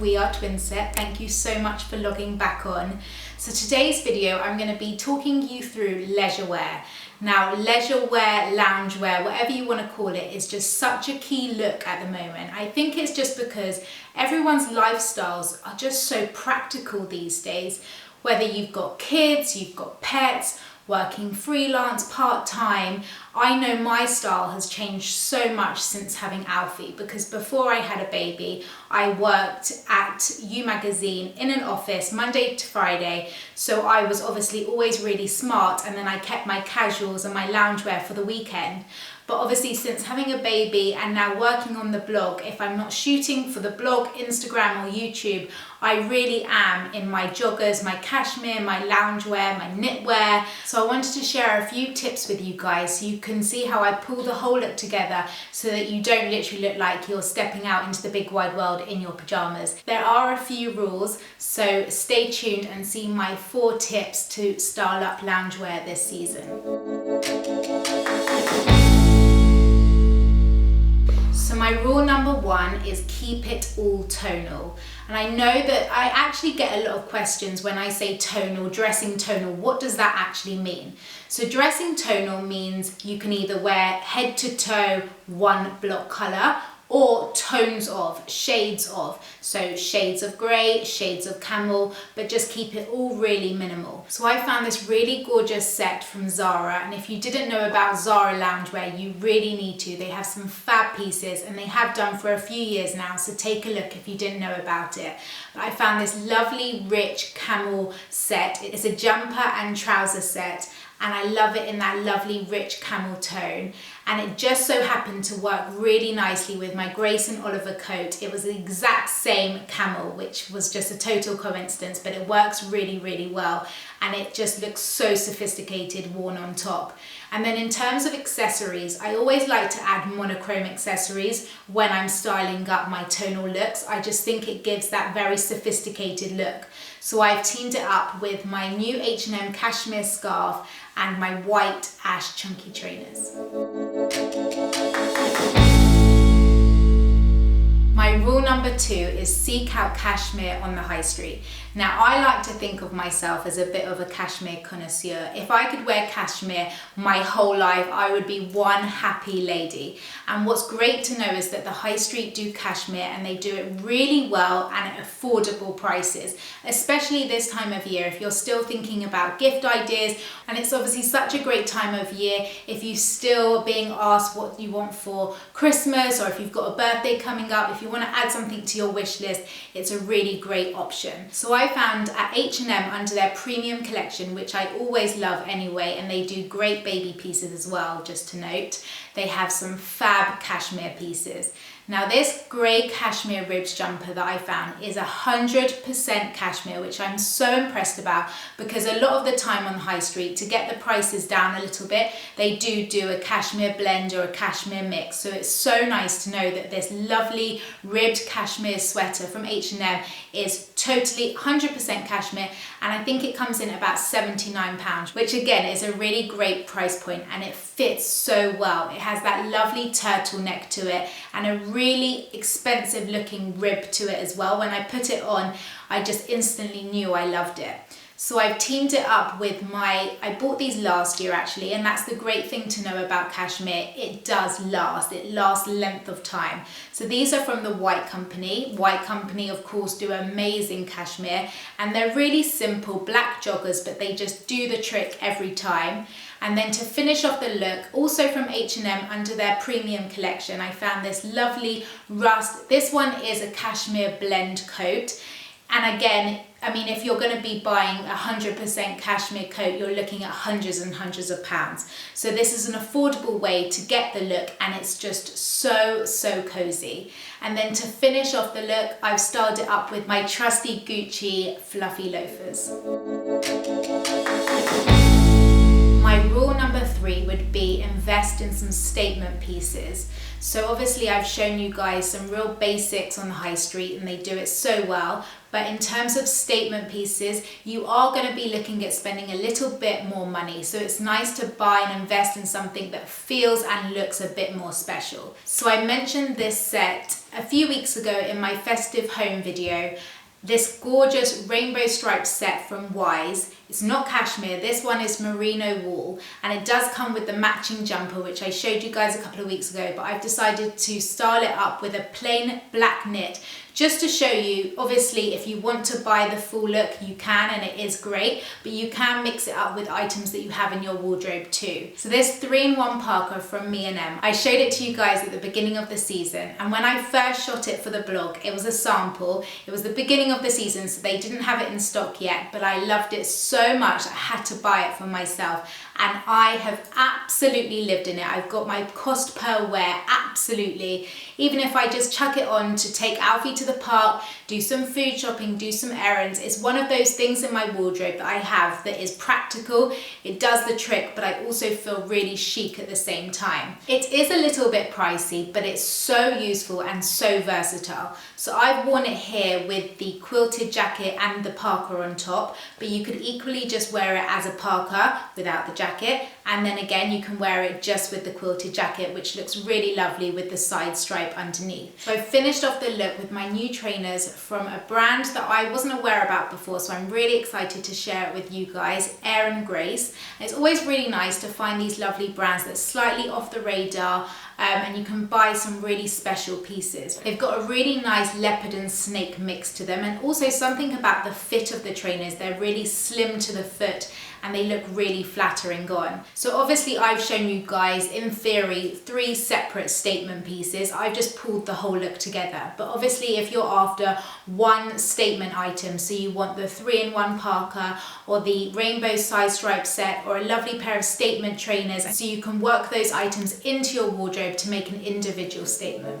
we are Twinset. Thank you so much for logging back on. So today's video, I'm going to be talking you through leisure wear. Now, leisure wear, loungewear, whatever you want to call it, is just such a key look at the moment. I think it's just because everyone's lifestyles are just so practical these days. Whether you've got kids, you've got pets, working freelance, part-time, I know my style has changed so much since having Alfie, because before I had a baby, I worked at You Magazine in an office Monday to Friday, so I was obviously always really smart, and then I kept my casuals and my loungewear for the weekend. But obviously since having a baby and now working on the blog, if I'm not shooting for the blog, Instagram or YouTube, I really am in my joggers, my cashmere, my loungewear, my knitwear. So I wanted to share a few tips with you guys so you can see how I pull the whole look together so that you don't literally look like you're stepping out into the big wide world in your pajamas. There are a few rules, so stay tuned and see my 4 tips to style up loungewear this season. So my rule number 1 is keep it all tonal. And I know that I actually get a lot of questions when I say tonal, dressing tonal, what does that actually mean? So dressing tonal means you can either wear head to toe one block colour or tones of, shades of. So shades of grey, shades of camel, but just keep it all really minimal. So I found this really gorgeous set from Zara, and if you didn't know about Zara loungewear, you really need to. They have some fab pieces, and they have done for a few years now, so take a look if you didn't know about it. But I found this lovely rich camel set. It's a jumper and trouser set, and I love it in that lovely rich camel tone. And it just so happened to work really nicely with my Grace and Oliver coat. It was the exact same camel, which was just a total coincidence, but it works really, really well. And it just looks so sophisticated worn on top. And then in terms of accessories, I always like to add monochrome accessories when I'm styling up my tonal looks. I just think it gives that very sophisticated look. So I've teamed it up with my new H&M cashmere scarf and my white ash chunky trainers. My rule number 2 is seek out cashmere on the high street. Now, I like to think of myself as a bit of a cashmere connoisseur. If I could wear cashmere my whole life, I would be one happy lady. And what's great to know is that the high street do cashmere, and they do it really well and at affordable prices, especially this time of year if you're still thinking about gift ideas. And it's obviously such a great time of year if you're still being asked what you want for Christmas, or if you've got a birthday coming up, if you want to add something to your wish list, it's a really great option. So I found at H&M under their premium collection, which I always love anyway, and they do great baby pieces as well, just to note, they have some fab cashmere pieces. Now this grey cashmere ribs jumper that I found is 100% cashmere, which I'm so impressed about, because a lot of the time on the high street, to get the prices down a little bit, they do a cashmere blend or a cashmere mix. So it's so nice to know that this lovely ribbed cashmere sweater from H&M is totally 100% cashmere, and I think it comes in at about £79, which again is a really great price point, and it fits so well. It has that lovely turtleneck to it and a really expensive looking rib to it as well. When I put it on, I just instantly knew I loved it. So I've teamed it up with I bought these last year actually, and that's the great thing to know about cashmere. It does last, it lasts length of time. So these are from the White Company. White Company, of course, do amazing cashmere, and they're really simple black joggers, but they just do the trick every time. And then to finish off the look, also from H&M under their premium collection, I found this lovely rust. This one is a cashmere blend coat. And again, I mean, if you're going to be buying 100% cashmere coat, you're looking at hundreds and hundreds of pounds. So this is an affordable way to get the look, and it's just so cozy. And then to finish off the look, I've styled it up with my trusty Gucci fluffy loafers. My rule number 3 would be invest invest in some statement pieces. So obviously I've shown you guys some real basics on the high street and they do it so well. But in terms of statement pieces, you are going to be looking at spending a little bit more money. So it's nice to buy and invest in something that feels and looks a bit more special. So I mentioned this set a few weeks ago in my festive home video. This gorgeous rainbow striped set from Wise. It's not cashmere, this one is merino wool, and it does come with the matching jumper, which I showed you guys a couple of weeks ago, but I've decided to style it up with a plain black knit, just to show you, obviously, if you want to buy the full look, you can, and it is great, but you can mix it up with items that you have in your wardrobe too. So this 3-in-1 parka from M&M, I showed it to you guys at the beginning of the season, and when I first shot it for the blog, it was a sample. It was the beginning of the season, so they didn't have it in stock yet, but I loved it so much I had to buy it for myself, and I have absolutely lived in it. I've got my cost per wear, absolutely. Even if I just chuck it on to take Alfie to the park, do some food shopping, do some errands, it's one of those things in my wardrobe that I have that is practical. It does the trick, but I also feel really chic at the same time. It is a little bit pricey, but it's so useful and so versatile. So I've worn it here with the quilted jacket and the parka on top, but you could equally just wear it as a parka without the jacket, and then again you can wear it just with the quilted jacket, which looks really lovely with the side stripe underneath. So I finished off the look with my new trainers from a brand that I wasn't aware about before, so I'm really excited to share it with you guys, Air and Grace. And it's always really nice to find these lovely brands that's slightly off the radar, and you can buy some really special pieces. They've got a really nice leopard and snake mix to them, and also something about the fit of the trainers. They're really slim to the foot and they look really flattering on. So obviously I've shown you guys, in theory, 3 separate statement pieces. I've just pulled the whole look together. But obviously if you're after one statement item, so you want the 3-in-1 parka or the rainbow side stripe set or a lovely pair of statement trainers, so you can work those items into your wardrobe to make an individual statement.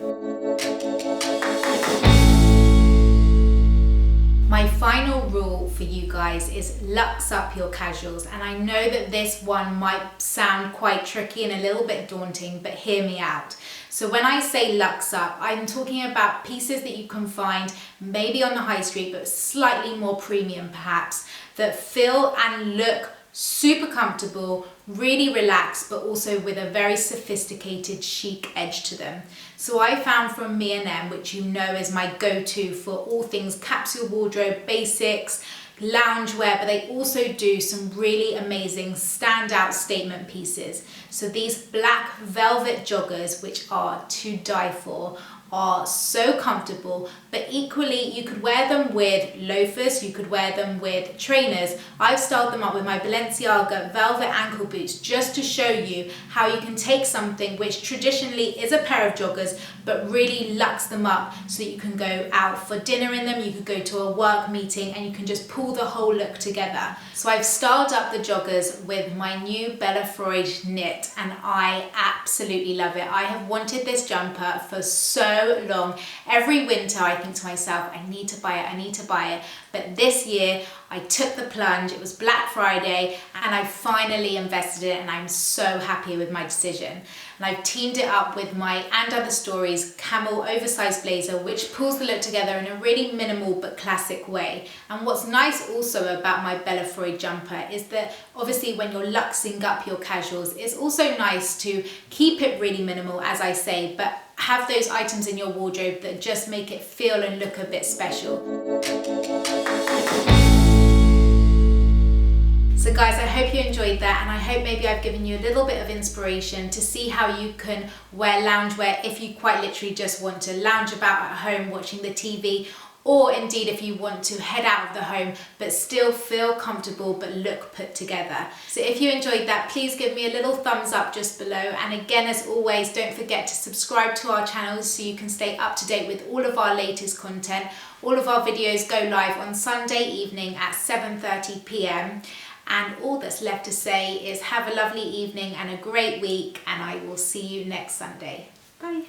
My final rule for you guys is luxe up your casuals, and I know that this one might sound quite tricky and a little bit daunting, but hear me out. So when I say luxe up, I'm talking about pieces that you can find maybe on the high street, but slightly more premium perhaps, that feel and look super comfortable, really relaxed, but also with a very sophisticated chic edge to them. So I found from M&M, which you know is my go-to for all things capsule wardrobe basics, loungewear, but they also do some really amazing standout statement pieces. So these black velvet joggers, which are to die for, are so comfortable, but equally you could wear them with loafers, you could wear them with trainers. I've styled them up with my Balenciaga velvet ankle boots just to show you how you can take something which traditionally is a pair of joggers, but really luxe them up so that you can go out for dinner in them, you could go to a work meeting, and you can just pull the whole look together. So I've styled up the joggers with my new Bella Freud knit, and I absolutely love it. I have wanted this jumper for so long. Every winter I think to myself, I need to buy it, I need to buy it. But this year I took the plunge. It was Black Friday and I finally invested in it, and I'm so happy with my decision. And I've teamed it up with my And Other Stories camel oversized blazer, which pulls the look together in a really minimal but classic way. And what's nice also about my Bella Freud jumper is that obviously when you're luxing up your casuals, it's also nice to keep it really minimal, as I say, but have those items in your wardrobe that just make it feel and look a bit special. So guys, I hope you enjoyed that, and I hope maybe I've given you a little bit of inspiration to see how you can wear loungewear if you quite literally just want to lounge about at home watching the TV, or indeed if you want to head out of the home but still feel comfortable but look put together. So if you enjoyed that, please give me a little thumbs up just below, and again, as always, don't forget to subscribe to our channel so you can stay up to date with all of our latest content. All of our videos go live on Sunday evening at 7:30 p.m. And all that's left to say is have a lovely evening and a great week, and I will see you next Sunday. Bye.